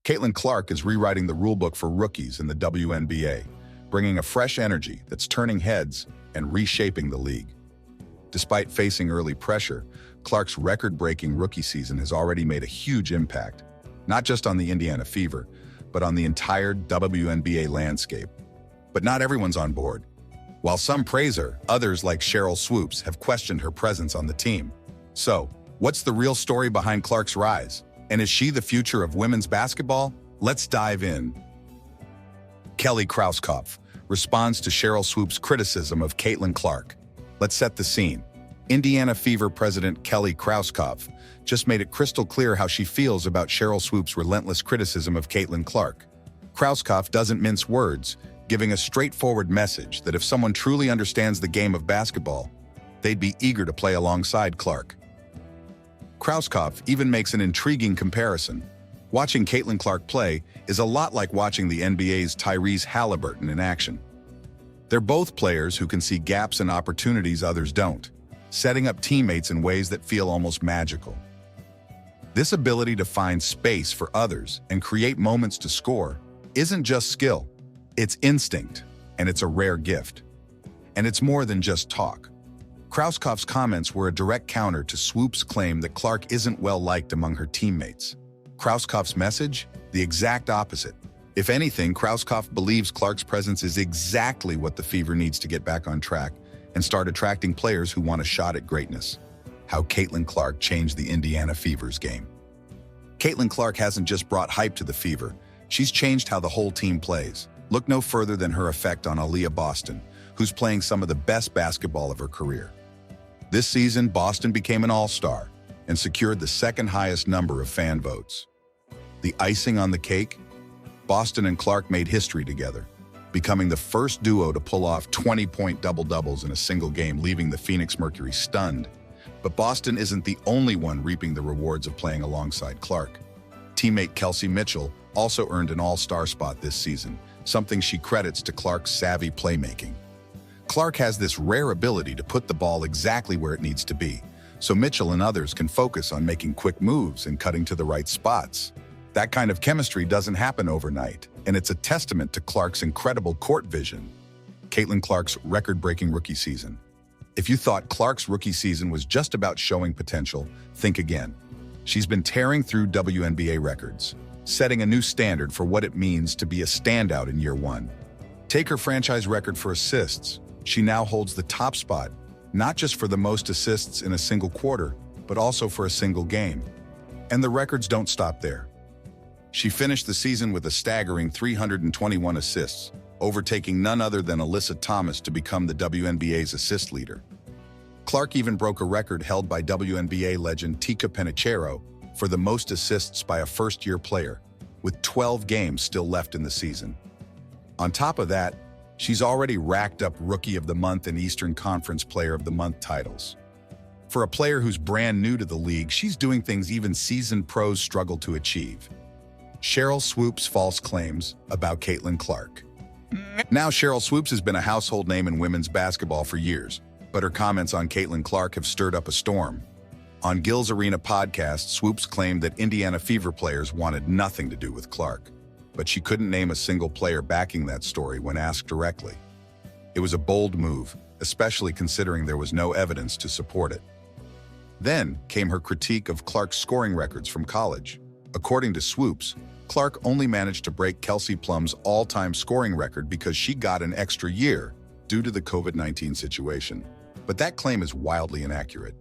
Caitlin Clark is rewriting the rulebook for rookies in the WNBA, bringing a fresh energy that's turning heads and reshaping the league. Despite facing early pressure, Clark's record-breaking rookie season has already made a huge impact, not just on the Indiana Fever, but on the entire WNBA landscape. But not everyone's on board. While some praise her, others like Sheryl Swoopes have questioned her presence on the team. So, what's the real story behind Clark's rise? And is she the future of women's basketball? Let's dive in. Kelly Krauskopf responds to Sheryl Swoopes' criticism of Caitlin Clark. Let's set the scene. Indiana Fever president Kelly Krauskopf just made it crystal clear how she feels about Sheryl Swoopes' relentless criticism of Caitlin Clark. Krauskopf doesn't mince words, giving a straightforward message that if someone truly understands the game of basketball, they'd be eager to play alongside Clark. Krauskopf even makes an intriguing comparison. Watching Caitlin Clark play is a lot like watching the NBA's Tyrese Halliburton in action. They're both players who can see gaps and opportunities others don't, setting up teammates in ways that feel almost magical. This ability to find space for others and create moments to score isn't just skill, it's instinct, and it's a rare gift. And it's more than just talk. Krauskopf's comments were a direct counter to Swoopes' claim that Clark isn't well-liked among her teammates. Krauskopf's message? The exact opposite. If anything, Krauskopf believes Clark's presence is exactly what the Fever needs to get back on track and start attracting players who want a shot at greatness. How Caitlin Clark changed the Indiana Fever's game. Caitlin Clark hasn't just brought hype to the Fever, she's changed how the whole team plays. Look no further than her effect on Aaliyah Boston, who's playing some of the best basketball of her career. This season, Boston became an all-star and secured the second highest number of fan votes. The icing on the cake? Boston and Clark made history together, becoming the first duo to pull off 20-point double-doubles in a single game, leaving the Phoenix Mercury stunned. But Boston isn't the only one reaping the rewards of playing alongside Clark. Teammate Kelsey Mitchell also earned an all-star spot this season, something she credits to Clark's savvy playmaking. Clark has this rare ability to put the ball exactly where it needs to be, so Mitchell and others can focus on making quick moves and cutting to the right spots. That kind of chemistry doesn't happen overnight, and it's a testament to Clark's incredible court vision. Caitlin Clark's record-breaking rookie season. If you thought Clark's rookie season was just about showing potential, think again. She's been tearing through WNBA records, setting a new standard for what it means to be a standout in year one. Take her franchise record for assists. She now holds the top spot, not just for the most assists in a single quarter, but also for a single game. And the records don't stop there. She finished the season with a staggering 321 assists, overtaking none other than Alyssa Thomas to become the WNBA's assist leader. Clark even broke a record held by WNBA legend Tika Penicheiro for the most assists by a first-year player, with 12 games still left in the season. On top of that, she's already racked up Rookie of the Month and Eastern Conference Player of the Month titles. For a player who's brand new to the league, she's doing things even seasoned pros struggle to achieve. Sheryl Swoopes' false claims about Caitlin Clark. Now, Sheryl Swoopes has been a household name in women's basketball for years, but her comments on Caitlin Clark have stirred up a storm. On Gil's Arena podcast, Swoopes claimed that Indiana Fever players wanted nothing to do with Clark, but she couldn't name a single player backing that story when asked directly. It was a bold move, especially considering there was no evidence to support it. Then came her critique of Clark's scoring records from college. According to Swoopes, Clark only managed to break Kelsey Plum's all-time scoring record because she got an extra year due to the COVID-19 situation. But that claim is wildly inaccurate.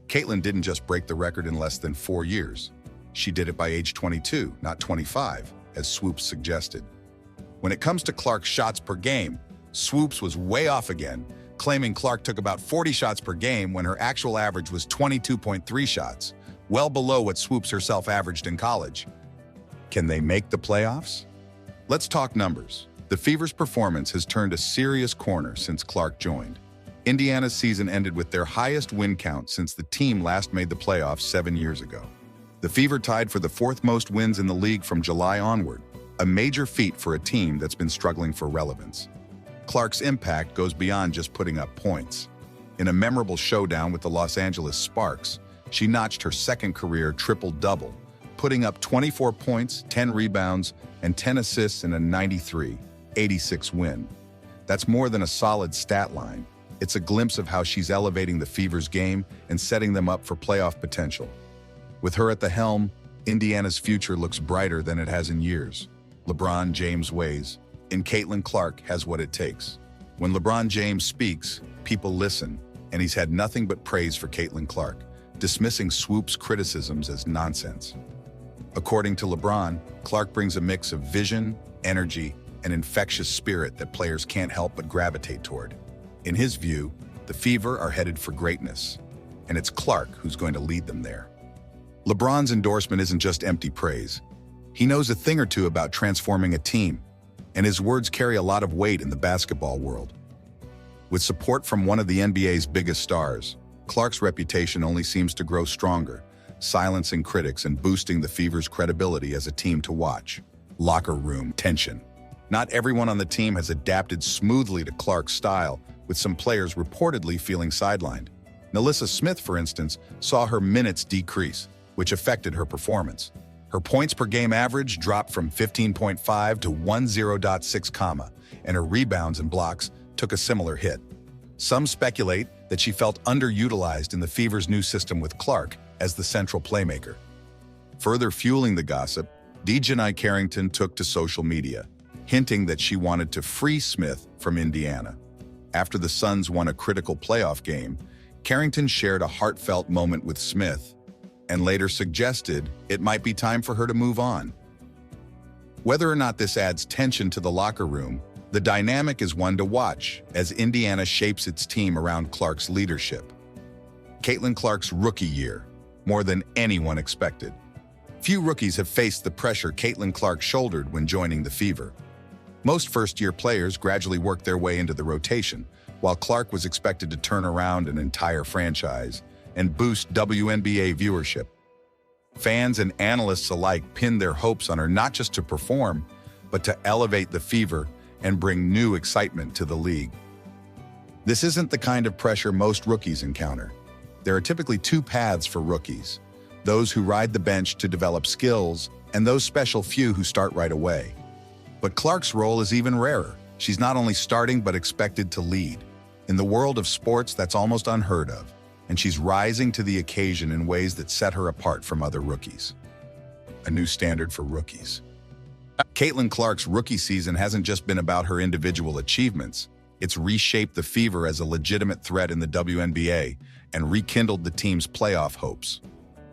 Caitlin didn't just break the record in less than 4 years. She did it by age 22, not 25, as Swoopes suggested. When it comes to Clark's shots per game, Swoopes was way off again, claiming Clark took about 40 shots per game when her actual average was 22.3 shots, well below what Swoopes herself averaged in college. Can they make the playoffs? Let's talk numbers. The Fever's performance has turned a serious corner since Clark joined. Indiana's season ended with their highest win count since the team last made the playoffs 7 years ago. The Fever tied for the fourth most wins in the league from July onward, a major feat for a team that's been struggling for relevance. Clark's impact goes beyond just putting up points. In a memorable showdown with the Los Angeles Sparks, she notched her second career triple-double, putting up 24 points, 10 rebounds, and 10 assists in a 93-86 win. That's more than a solid stat line. It's a glimpse of how she's elevating the Fever's game and setting them up for playoff potential. With her at the helm, Indiana's future looks brighter than it has in years. LeBron James weighs, and Caitlin Clark has what it takes. When LeBron James speaks, people listen, and he's had nothing but praise for Caitlin Clark, dismissing Swoopes' criticisms as nonsense. According to LeBron, Clark brings a mix of vision, energy, and infectious spirit that players can't help but gravitate toward. In his view, the Fever are headed for greatness, and it's Clark who's going to lead them there. LeBron's endorsement isn't just empty praise. He knows a thing or two about transforming a team, and his words carry a lot of weight in the basketball world. With support from one of the NBA's biggest stars, Clark's reputation only seems to grow stronger, silencing critics and boosting the Fever's credibility as a team to watch. Locker room tension. Not everyone on the team has adapted smoothly to Clark's style, with some players reportedly feeling sidelined. Nalissa Smith, for instance, saw her minutes decrease, which affected her performance. Her points per game average dropped from 15.5 to 10.6, and her rebounds and blocks took a similar hit. Some speculate that she felt underutilized in the Fever's new system with Clark as the central playmaker. Further fueling the gossip, Dejanai Carrington took to social media, hinting that she wanted to free Smith from Indiana. After the Suns won a critical playoff game, Carrington shared a heartfelt moment with Smith and later suggested it might be time for her to move on. Whether or not this adds tension to the locker room, the dynamic is one to watch as Indiana shapes its team around Clark's leadership. Caitlin Clark's rookie year, more than anyone expected. Few rookies have faced the pressure Caitlin Clark shouldered when joining the Fever. Most first-year players gradually worked their way into the rotation, while Clark was expected to turn around an entire franchise and boost WNBA viewership. Fans and analysts alike pinned their hopes on her not just to perform, but to elevate the Fever and bring new excitement to the league. This isn't the kind of pressure most rookies encounter. There are typically two paths for rookies: those who ride the bench to develop skills, and those special few who start right away. But Clark's role is even rarer. She's not only starting but expected to lead. In the world of sports, that's almost unheard of, and she's rising to the occasion in ways that set her apart from other rookies. A new standard for rookies. Caitlin Clark's rookie season hasn't just been about her individual achievements. It's reshaped the Fever as a legitimate threat in the WNBA and rekindled the team's playoff hopes.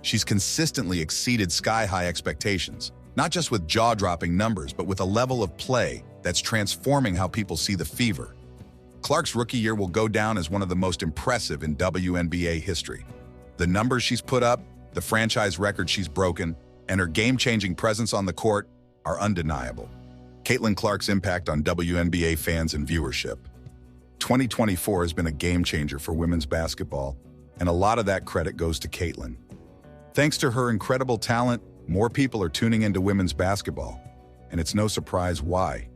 She's consistently exceeded sky-high expectations, not just with jaw-dropping numbers, but with a level of play that's transforming how people see the Fever. Clark's rookie year will go down as one of the most impressive in WNBA history. The numbers she's put up, the franchise record she's broken, and her game-changing presence on the court are undeniable. Caitlin Clark's impact on WNBA fans and viewership. 2024 has been a game-changer for women's basketball, and a lot of that credit goes to Caitlin. Thanks to her incredible talent, more people are tuning into women's basketball, and it's no surprise why.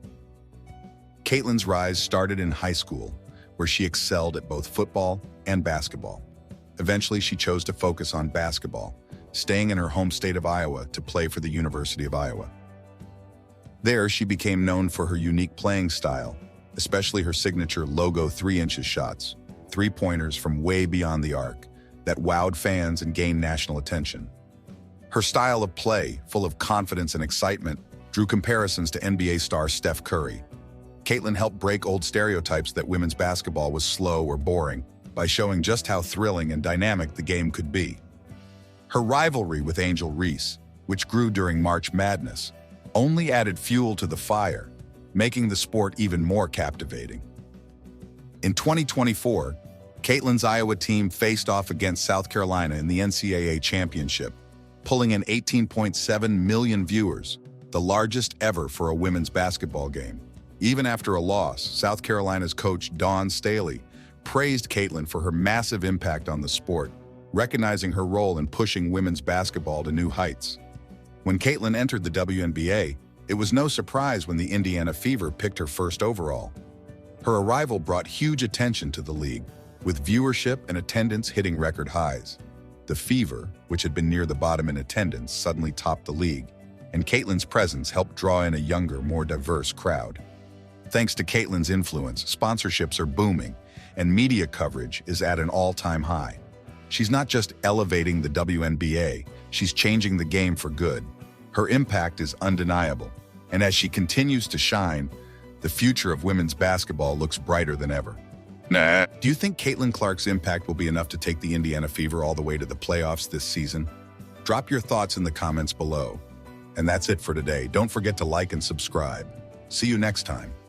Caitlin's rise started in high school, where she excelled at both football and basketball. Eventually, she chose to focus on basketball, staying in her home state of Iowa to play for the University of Iowa. There, she became known for her unique playing style, especially her signature logo 3-inch shots, three-pointers from way beyond the arc, that wowed fans and gained national attention. Her style of play, full of confidence and excitement, drew comparisons to NBA star Steph Curry. Caitlin helped break old stereotypes that women's basketball was slow or boring by showing just how thrilling and dynamic the game could be. Her rivalry with Angel Reese, which grew during March Madness, only added fuel to the fire, making the sport even more captivating. In 2024, Caitlin's Iowa team faced off against South Carolina in the NCAA championship, pulling in 18.7 million viewers, the largest ever for a women's basketball game. Even after a loss, South Carolina's coach Dawn Staley praised Caitlin for her massive impact on the sport, recognizing her role in pushing women's basketball to new heights. When Caitlin entered the WNBA, it was no surprise when the Indiana Fever picked her first overall. Her arrival brought huge attention to the league, with viewership and attendance hitting record highs. The Fever, which had been near the bottom in attendance, suddenly topped the league, and Caitlin's presence helped draw in a younger, more diverse crowd. Thanks to Caitlin's influence, sponsorships are booming, and media coverage is at an all-time high. She's not just elevating the WNBA, she's changing the game for good. Her impact is undeniable, and as she continues to shine, the future of women's basketball looks brighter than ever. Do you think Caitlin Clark's impact will be enough to take the Indiana Fever all the way to the playoffs this season? Drop your thoughts in the comments below. And that's it for today. Don't forget to like and subscribe. See you next time.